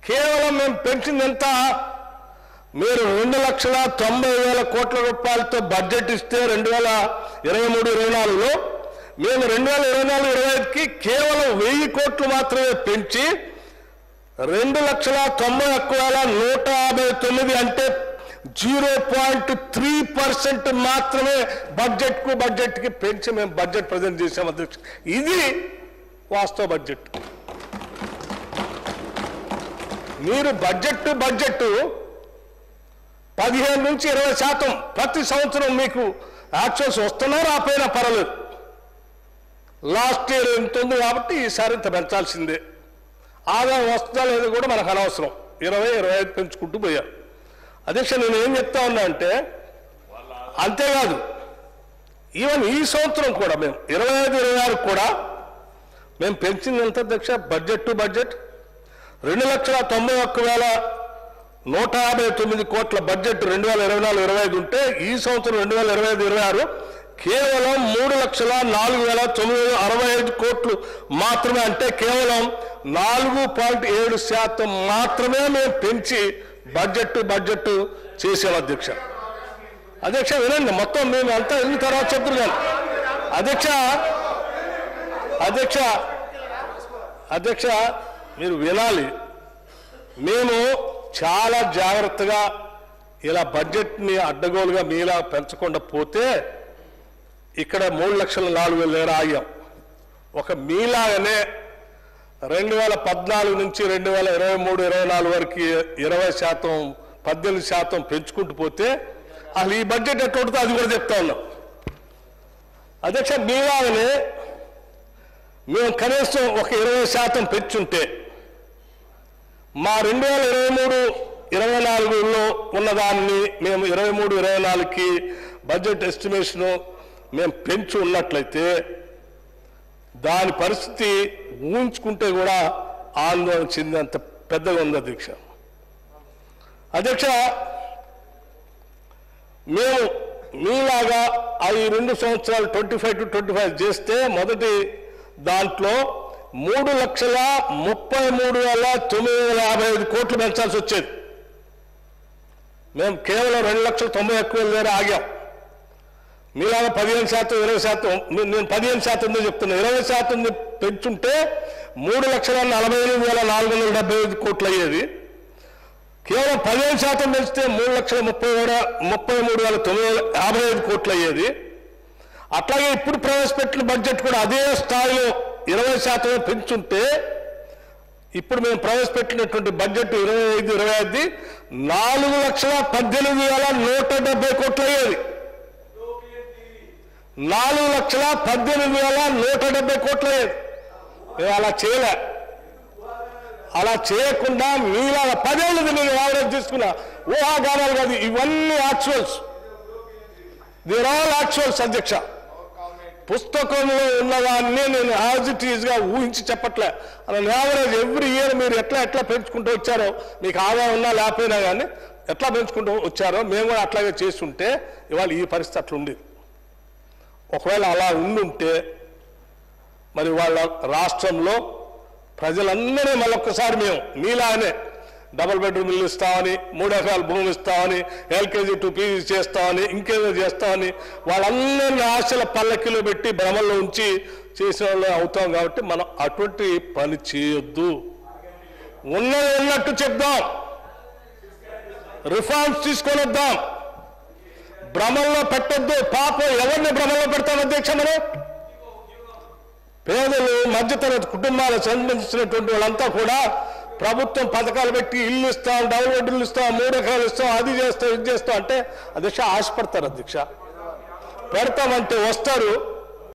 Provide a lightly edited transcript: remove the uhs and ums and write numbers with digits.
కేవలం మేము పెంచింది ఎంత? మీరు 2,90,000 కోట్ల రూపాయలతో బడ్జెట్ ఇస్తే 2023-24లో మేము 2024-25కి కేవలం 1,000 కోట్లు మాత్రమే పెంచి 2,91,159 అంటే 0.3% మాత్రమే బడ్జెట్కి పెంచి మేము బడ్జెట్ ప్రజెంట్ చేసాం అధ్యక్ష. ఇది వాస్తవ బడ్జెట్. మీరు బడ్జెట్ 15 నుంచి 20% ప్రతి సంవత్సరం మీకు యాక్చువల్స్ వస్తున్నా రాపోయినా పర్వాలేదు. లాస్ట్ ఇయర్ ఎంత ఉంది కాబట్టి ఈసారి ఇంత పెంచాల్సిందే. ఆదాయం వస్తుందా లేదో కూడా మనకు అనవసరం. 20-25 పెంచుకుంటూ పోయారు అధ్యక్ష. నేను ఏం చెప్తా ఉన్నా అంటే, అంతేకాదు ఈవెన్ ఈ సంవత్సరం కూడా మేము 25-26 కూడా మేము పెంచింది ఎంత అధ్యక్ష? బడ్జెట్ 2,91,159 కోట్ల బడ్జెట్ 2024-25 ఉంటే ఈ సంవత్సరం 2025-26 కేవలం 3,04,965 కోట్లు మాత్రమే. అంటే కేవలం 4.7% మాత్రమే మేము పెంచి బడ్జెట్ చేసాం అధ్యక్ష. వినండి, మొత్తం మేము అంతా ఇన్ని తర్వాత చెప్తున్నాను అధ్యక్ష మీరు వినాలి. మేము చాలా జాగ్రత్తగా ఇలా బడ్జెట్ని అడ్డగోలుగా మీలా పెంచకుండా పోతే ఇక్కడ 3,04,000 ఆగాం. ఒక మీలాగానే 2014 నుంచి 2023-24 వరకు 20%, 18% పెంచుకుంటూ పోతే అసలు ఈ బడ్జెట్ ఎట్లా ఉంటుందో అది కూడా చెప్తా ఉన్నాం అధ్యక్ష. మీలాగానే మేము కనీసం ఒక 20% పెంచుంటే మా 2023-24లో ఉన్నదాన్ని మేము 23-24కి బడ్జెట్ ఎస్టిమేషను మేము పెంచి ఉన్నట్లయితే దాని పరిస్థితి ఊహించుకుంటే కూడా ఆందోళన చెందేంత పెద్దగా ఉంది అధ్యక్ష. మేము మీలాగా ఈ 2 సంవత్సరాలు 25-25 చేస్తే మొదటి దాంట్లో 3,33,955 కోట్లు పెంచాల్సి వచ్చేది. మేము కేవలం 2,91,000 ఆగాం. మీలాగా 15%, 20%, నేను 15% చెప్తున్నా, 20% పెంచుంటే 3,48,475 కోట్లు అయ్యేది. కేవలం 15% పెంచితే 3,33,955 కోట్లు అయ్యేది. అట్లాగే ఇప్పుడు ప్రవేశపెట్టిన బడ్జెట్ కూడా అదే స్థాయిలో 20% పెంచుంటే ఇప్పుడు మేము ప్రవేశపెట్టినటువంటి బడ్జెట్ 25-25 4,18,170 కోట్లు అయ్యేది. 4,18,170 కోట్లు అయ్యేది. మేము అలా చేయకుండా మీలాగా 10 ఏళ్ళది నేను యావరేజ్ తీసుకున్నా. ఊహాగానాలు కాదు, ఇవన్నీ యాక్చువల్స్. దిర్ ఆల్ యాక్చువల్స్ అధ్యక్ష. పుస్తకంలో ఉన్నదాన్ని నేను యాజ్ ఇట్ ఈజ్గా ఊహించి చెప్పట్లే. అలా యావరేజ్ ఎవ్రీ ఇయర్ మీరు ఎట్లా పెంచుకుంటూ వచ్చారో, మీకు ఆదాయం ఉన్నా లేకపోయినా కానీ ఎట్లా పెంచుకుంటూ వచ్చారో మేము కూడా అట్లాగే చేస్తుంటే ఇవాళ ఈ పరిస్థితి అట్లుండేది. ఒకవేళ అలా ఉండుంటే మరి వాళ్ళ రాష్ట్రంలో ప్రజలందరినీ మళ్ళొక్కసారి మేము మీలానే డబుల్ బెడ్రూమ్ ఇల్లు ఇస్తామని, 3 ఎకరాల భూమి ఇస్తామని, LKG to PG చేస్తామని, ఇంకేదో చేస్తామని వాళ్ళందరినీ ఆశల పల్లకిలో పెట్టి భ్రమల్లో ఉంచి చేసిన వాళ్ళు అవుతాం. కాబట్టి మనం అటువంటి పని చేయొద్దు. ఉన్నట్టు చెప్దాం, రిఫార్మ్స్ తీసుకొని వద్దాం, భ్రమంలో పెట్టొద్దు. పాపం ఎవరిని భ్రమంలో పెడతాం అధ్యక్ష? మనం పేదలు, మధ్యతరగతి కుటుంబాలకు సంబంధించినటువంటి వాళ్ళంతా కూడా ప్రభుత్వం పథకాలు పెట్టి ఇల్లు ఇస్తాం, డబుల్ బెడ్రూమ్లు ఇస్తాం, 3 ఎకరాలు ఇస్తాం, అది చేస్తాం, ఇది చేస్తాం అంటే అధ్యక్ష ఆశపడతారు అధ్యక్ష. పెడతామంటే వస్తారు,